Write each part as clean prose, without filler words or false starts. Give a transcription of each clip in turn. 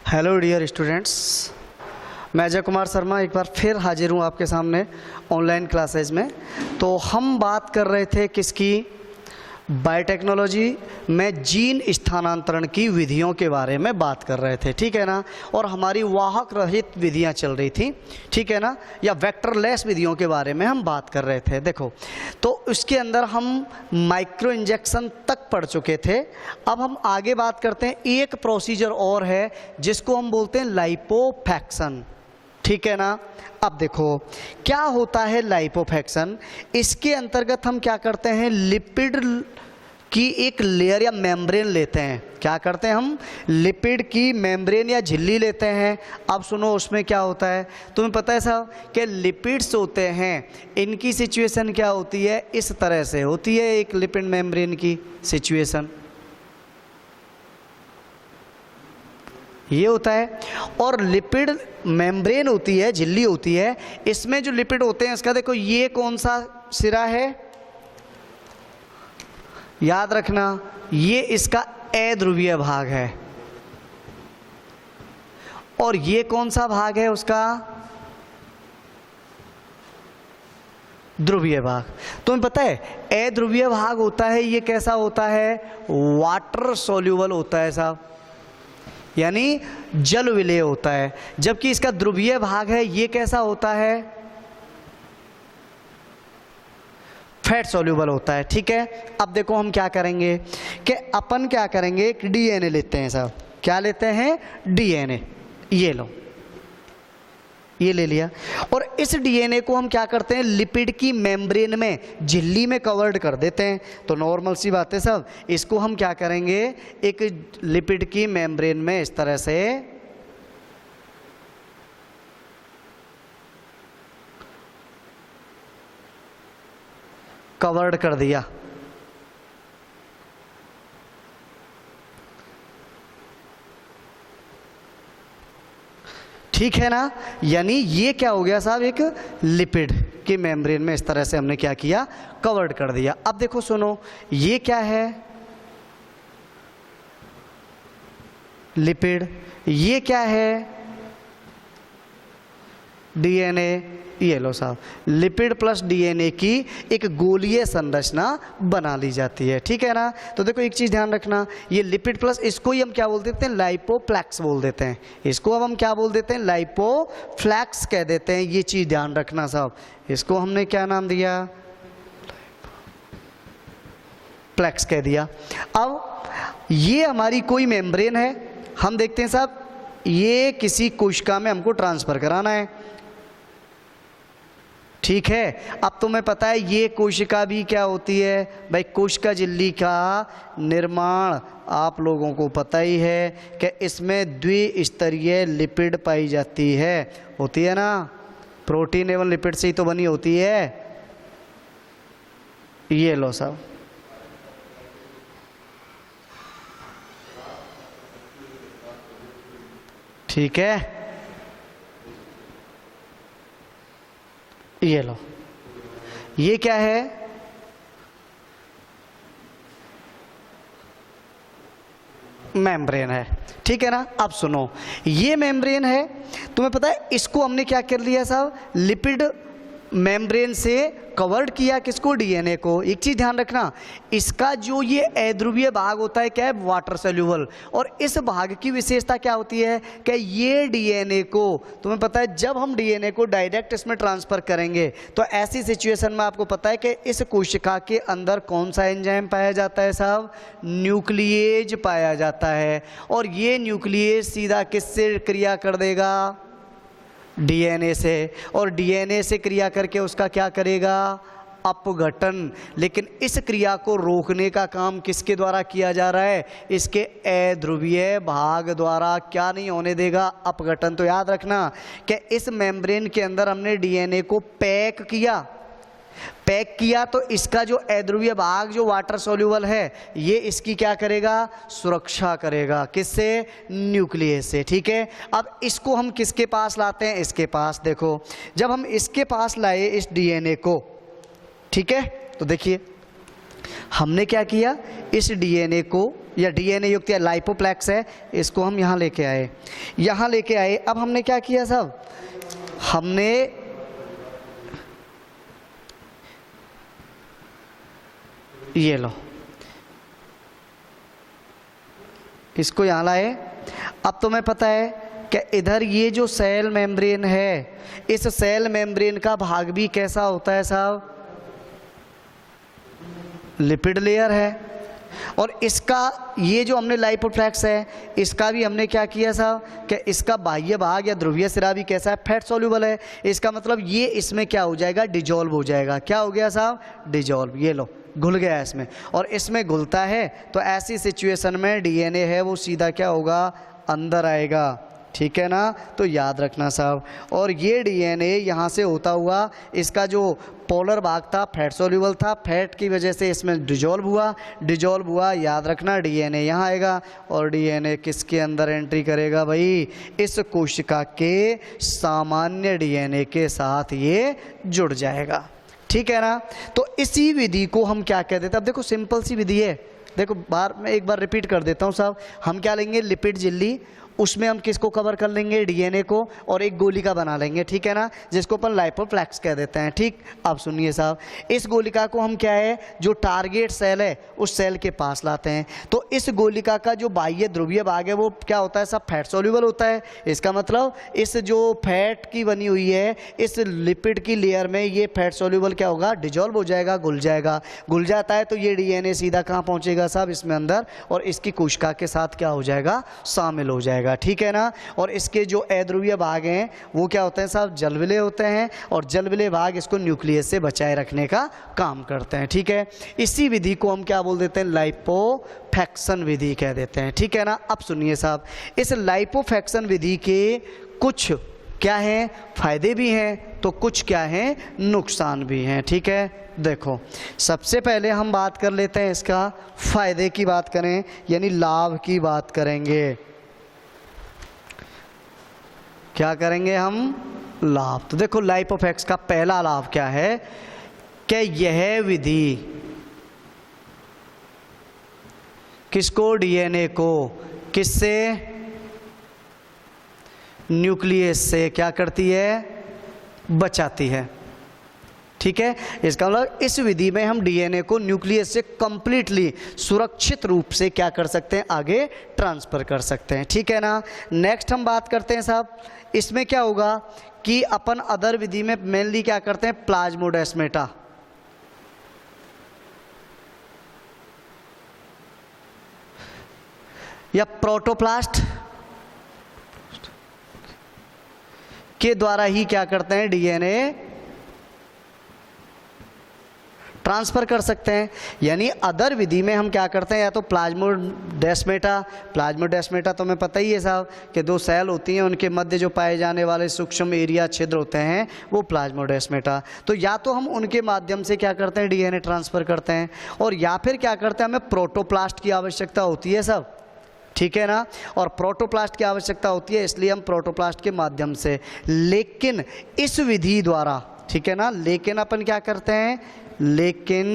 Hello dear students, मैं अजय कुमार शर्मा एक बार फिर हाजिर हूँ आपके सामने ऑनलाइन क्लासेज में। तो हम बात कर रहे थे किसकी, बायोटेक्नोलॉजी में जीन स्थानांतरण की विधियों के बारे में बात कर रहे थे, ठीक है ना। और हमारी वाहक रहित विधियां चल रही थी, ठीक है ना, या वेक्टरलेस विधियों के बारे में हम बात कर रहे थे। देखो, तो उसके अंदर हम माइक्रो इंजेक्शन तक पढ़ चुके थे। अब हम आगे बात करते हैं, एक प्रोसीजर और है जिसको हम बोलते हैं लाइपोफैक्शन, ठीक है ना। अब देखो क्या होता है लाइपोफैक्शन। इसके अंतर्गत हम क्या करते हैं, लिपिड की एक लेयर या मेम्ब्रेन लेते हैं। क्या करते हैं हम, लिपिड की मेम्ब्रेन या झिल्ली लेते हैं। अब सुनो उसमें क्या होता है, तुम्हें पता है साहब कि लिपिड्स होते हैं, इनकी सिचुएशन क्या होती है, इस तरह से होती है एक लिपिड मेम्ब्रेन की सिचुएशन, ये होता है। और लिपिड मेम्ब्रेन होती है, झिल्ली होती है, इसमें जो लिपिड होते हैं इसका देखो ये कौन सा सिरा है, याद रखना ये इसका अध्रुवीय भाग है। और ये कौन सा भाग है उसका, ध्रुवीय भाग। तुम्हें पता है अध्रुवीय भाग होता है, ये कैसा होता है, वाटर सोल्यूबल होता है साहब, यानी जल विलेय होता है। जबकि इसका ध्रुवीय भाग है, ये कैसा होता है, फैट सोल्यूबल होता है, ठीक है। अब देखो हम क्या करेंगे कि अपन क्या करेंगे, एक डीएनए लेते हैं साहब। क्या लेते हैं, डीएनए, ये लो, ये ले लिया। और इस डीएनए को हम क्या करते हैं, लिपिड की मेम्ब्रेन में, झिल्ली में कवर्ड कर देते हैं। तो नॉर्मल सी बात है साहब, इसको हम क्या करेंगे, एक लिपिड की मेम्ब्रेन में इस तरह से कवर्ड कर दिया। ठीक है ना, यानी ये क्या हो गया साहब, एक लिपिड की मेम्ब्रेन में इस तरह से हमने क्या किया, कवर्ड कर दिया। अब देखो सुनो, ये क्या है, लिपिड, ये क्या है, डीएनए। ये लो साहब, लिपिड प्लस डीएनए की एक गोलीय संरचना बना ली जाती है, ठीक है ना। तो देखो एक चीज ध्यान रखना, ये लिपिड प्लस, इसको ही हम क्या बोल देते हैं, लाइपोफ्लेक्स बोल देते हैं। इसको अब हम क्या बोल देते हैं, लाइपोफ्लेक्स कह देते हैं। ये चीज ध्यान रखना साहब, इसको हमने क्या नाम दिया, फ्लेक्स कह दिया। अब ये हमारी कोई मेम्ब्रेन है, हम देखते हैं साहब ये किसी कोशिका में हमको ट्रांसफर कराना है, ठीक है। अब तुम्हें पता है ये कोशिका भी क्या होती है भाई, कोशिका झिल्ली का निर्माण आप लोगों को पता ही है कि इसमें द्विस्तरीय लिपिड पाई जाती है, होती है ना, प्रोटीन एवं लिपिड से ही तो बनी होती है। ये लो साहब, ठीक है, ये लो, ये क्या है, मेम्ब्रेन है, ठीक है ना। अब सुनो, ये मेम्ब्रेन है, तुम्हें पता है इसको हमने क्या कर लिया साहब, लिपिड मेम्ब्रेन से कवर्ड किया, किसको, डीएनए को। एक चीज ध्यान रखना, इसका जो ये अध्रुवीय भाग होता है क्या है, वाटर सोल्यूबल। और इस भाग की विशेषता क्या होती है कि ये डीएनए को, तुम्हें पता है जब हम डीएनए को डायरेक्ट इसमें ट्रांसफर करेंगे तो ऐसी सिचुएशन में आपको पता है कि इस कोशिका के अंदर कौन सा एंजाइम पाया जाता है साहब, न्यूक्लिएज पाया जाता है। और ये न्यूक्लिएज सीधा किससे क्रिया कर देगा, डीएनए से। और डीएनए से क्रिया करके उसका क्या करेगा, अपघटन। लेकिन इस क्रिया को रोकने का काम किसके द्वारा किया जा रहा है, इसके अध्रुवीय भाग द्वारा। क्या नहीं होने देगा, अपघटन। तो याद रखना कि इस मेम्ब्रेन के अंदर हमने डीएनए को पैक किया, तो इसका जो अध्रुवीय भाग जो वाटर सोल्यूबल है, ये इसकी क्या करेगा, सुरक्षा करेगा, किससे, न्यूक्लियस से, ठीक है। अब इसको हम किसके पास लाते हैं, इसके पास। देखो जब हम इसके पास लाए इस डीएनए को, ठीक है, तो देखिए हमने क्या किया, इस डीएनए को या डीएनए युक्त या लाइपोप्लेक्स है, इसको हम यहाँ लेके आए, यहाँ लेके आए। अब हमने क्या किया साहब, हमने ये लो इसको यहाँ लाए। अब तुम्हें पता है कि इधर ये जो सेल मेम्ब्रेन है, इस सेल मेम्ब्रेन का भाग भी कैसा होता है साहब, लिपिड लेयर है। और इसका ये जो हमने लाइपोप्लेक्स है, इसका भी हमने क्या किया साहब कि इसका बाह्य भाग या ध्रुवीय सिरा भी कैसा है, फैट सॉल्यूबल है। इसका मतलब ये इसमें क्या हो जाएगा, डिजोल्व हो जाएगा। क्या हो गया साहब, डिजोल्व। ये लो घुल गया इसमें, और इसमें घुलता है तो ऐसी सिचुएशन में डीएनए है वो सीधा क्या होगा, अंदर आएगा। ठीक है ना, तो याद रखना साहब। और ये डीएनए यहाँ से होता हुआ, इसका जो पोलर भाग था फैट सोल्यूबल था, फैट की वजह से इसमें डिजोल्व हुआ, याद रखना डीएनए यहाँ आएगा। और डीएनए किसके अंदर एंट्री करेगा भाई, इस कोशिका के सामान्य डीएनए के साथ ये जुड़ जाएगा। ठीक है ना, तो इसी विधि को हम क्या कहते हैं। अब देखो सिंपल सी विधि है, देखो मैं एक बार रिपीट कर देता हूँ साहब। हम क्या लेंगे, लिपिड झिल्ली, उसमें हम किसको कवर कर लेंगे, डीएनए को, और एक गोलिका बना लेंगे। ठीक है ना, जिसको अपन लाइपोप्लेक्स कह देते हैं। ठीक, अब सुनिए साहब, इस गोलिका को हम क्या है, जो टारगेट सेल है उस सेल के पास लाते हैं। तो इस गोलिका का जो बाह्य ध्रुवीय भाग है वो क्या होता है सब, फैट सोल्यूबल होता है। इसका मतलब इस जो फैट की बनी हुई है इस लिपिड की लेयर में ये फैट सोल्यूबल क्या होगा, डिजोल्व हो जाएगा, घुल जाएगा। घुल जाता है तो ये डीएनए सीधा कहाँ पहुँचेगा साहब, इसमें अंदर, और इसकी कोशिका के साथ क्या हो जाएगा, शामिल हो जाएगा। ठीक है ना, और इसके जो अध्रुवीय भाग हैं वो क्या होते हैं साहब, जलविले होते हैं, और जलविले भाग इसको न्यूक्लियस से बचाए रखने का काम करते हैं। ठीक है, इसी विधि को हम क्या बोल देते हैं, लाइपोफैक्शन विधि कह देते हैं। ठीक है ना, अब सुनिए साहब, इस लाइपोफैक्शन विधि के कुछ क्या हैं, फायदे भी हैं, तो कुछ क्या हैं, नुकसान भी हैं। ठीक है, देखो सबसे पहले हम बात कर लेते हैं इसका फायदे की बात करें, यानी लाभ की बात करेंगे। क्या करेंगे हम, लाभ। तो देखो लाइपोफैक्स का पहला लाभ क्या है कि यह विधि किसको, डीएनए को किससे, न्यूक्लियस से क्या करती है, बचाती है। ठीक है, इसका मतलब इस विधि में हम डीएनए को न्यूक्लियस से कंप्लीटली सुरक्षित रूप से क्या कर सकते हैं, आगे ट्रांसफर कर सकते हैं। ठीक है ना, नेक्स्ट हम बात करते हैं साहब, इसमें क्या होगा कि अपन अदर विधि में मेनली क्या करते हैं, प्लाज्मोडेस्माटा, या प्रोटोप्लास्ट के द्वारा ही क्या करते हैं, डीएनए ट्रांसफ़र कर सकते हैं। यानी अदर विधि में हम क्या करते हैं, या तो प्लाज्मोडेस्माटा तो हमें पता ही है साहब कि दो सेल होती हैं, उनके मध्य जो पाए जाने वाले सूक्ष्म एरिया छिद्र होते हैं वो प्लाज्मोडेस्माटा। तो या तो हम उनके माध्यम से क्या करते हैं, डीएनए ट्रांसफ़र करते हैं, और या फिर क्या करते हैं, हमें प्रोटोप्लास्ट की आवश्यकता होती है साहब। ठीक है ना, और प्रोटोप्लास्ट की आवश्यकता होती है, इसलिए हम प्रोटोप्लास्ट के माध्यम से, लेकिन इस विधि द्वारा, ठीक है ना, लेकिन अपन क्या करते हैं, लेकिन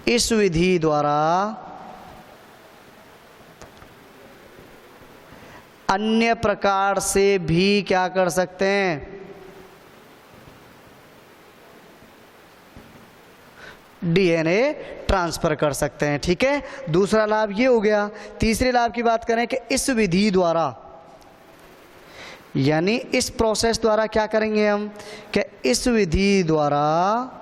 इस विधि द्वारा अन्य प्रकार से भी क्या कर सकते हैं, डीएनए ट्रांसफर कर सकते हैं। ठीक है, दूसरा लाभ ये हो गया। तीसरे लाभ की बात करें कि इस विधि द्वारा, यानी इस प्रोसेस द्वारा क्या करेंगे हम, कि इस विधि द्वारा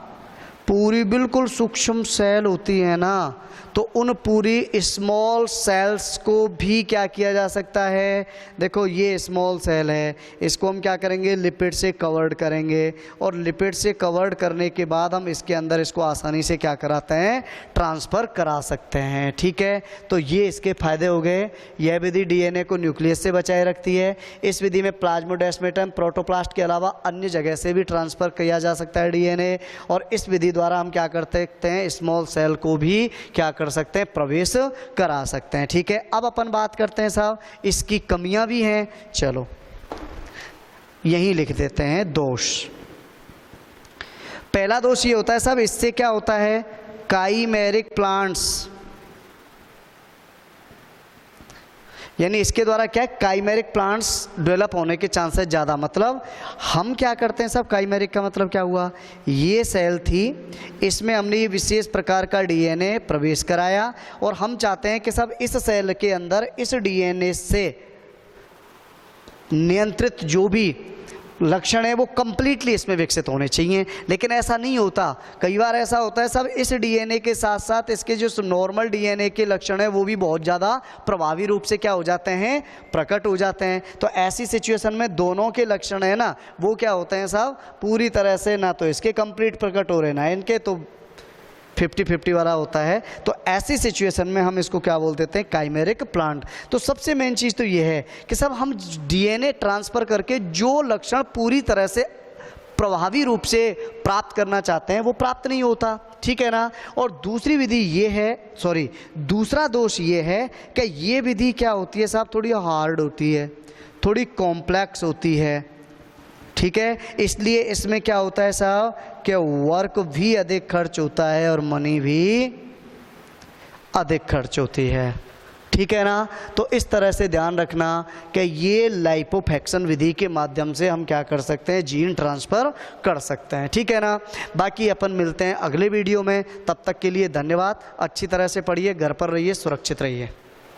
पूरी बिल्कुल सूक्ष्म सेल होती है ना, तो उन पूरी स्मॉल सेल्स को भी क्या किया जा सकता है। देखो ये स्मॉल सेल है, इसको हम क्या करेंगे, लिपिड से कवर्ड करेंगे, और लिपिड से कवर्ड करने के बाद हम इसके अंदर इसको आसानी से क्या कराते हैं, ट्रांसफ़र करा सकते हैं। ठीक है, तो ये इसके फायदे हो गए। यह विधि डीएनए को न्यूक्लियस से बचाए रखती है। इस विधि में प्लाज्मोडेस्माटा, प्रोटोप्लास्ट के अलावा अन्य जगह से भी ट्रांसफ़र किया जा सकता है डीएनए, और इस विधि द्वारा हम क्या कर सकते हैं, स्मॉल सेल को भी क्या कर सकते हैं, प्रवेश करा सकते हैं। ठीक है, अब अपन बात करते हैं साहब इसकी कमियां भी हैं। चलो यहीं लिख देते हैं दोष। पहला दोष ये होता है साहब, इससे क्या होता है, काइमेरिक प्लांट्स यानी इसके द्वारा क्या है, काइमेरिक प्लांट्स डेवलप होने के चांसेस ज़्यादा। मतलब हम क्या करते हैं सब, काइमेरिक का मतलब क्या हुआ, ये सेल थी, इसमें हमने ये विशेष प्रकार का डीएनए प्रवेश कराया और हम चाहते हैं कि सब इस सेल के अंदर इस डीएनए से नियंत्रित जो भी लक्षण है वो कंप्लीटली इसमें विकसित होने चाहिए। लेकिन ऐसा नहीं होता, कई बार ऐसा होता है सब इस डीएनए के साथ साथ इसके जो नॉर्मल डीएनए के लक्षण है वो भी बहुत ज़्यादा प्रभावी रूप से क्या हो जाते हैं, प्रकट हो जाते हैं। तो ऐसी सिचुएशन में दोनों के लक्षण है ना वो क्या होते हैं साहब, पूरी तरह से ना तो इसके कंप्लीट प्रकट हो रहे ना इनके, तो 50-50 वाला होता है। तो ऐसी सिचुएशन में हम इसको क्या बोल देते हैं, काइमेरिक प्लांट। तो सबसे मेन चीज़ तो ये है कि सब हम डीएनए ट्रांसफ़र करके जो लक्षण पूरी तरह से प्रभावी रूप से प्राप्त करना चाहते हैं वो प्राप्त नहीं होता, ठीक है ना। और दूसरी विधि ये है, दूसरा दोष ये है कि ये विधि क्या होती है साहब, थोड़ी हार्ड होती है, थोड़ी कॉम्प्लेक्स होती है, ठीक है। इसलिए इसमें क्या होता है साहब कि वर्क भी अधिक खर्च होता है और मनी भी अधिक खर्च होती है, ठीक है ना। तो इस तरह से ध्यान रखना कि ये लाइपोफैक्शन विधि के माध्यम से हम क्या कर सकते हैं, जीन ट्रांसफ़र कर सकते हैं, ठीक है ना। बाकी अपन मिलते हैं अगले वीडियो में, तब तक के लिए धन्यवाद। अच्छी तरह से पढ़िए, घर पर रहिए, सुरक्षित रहिए।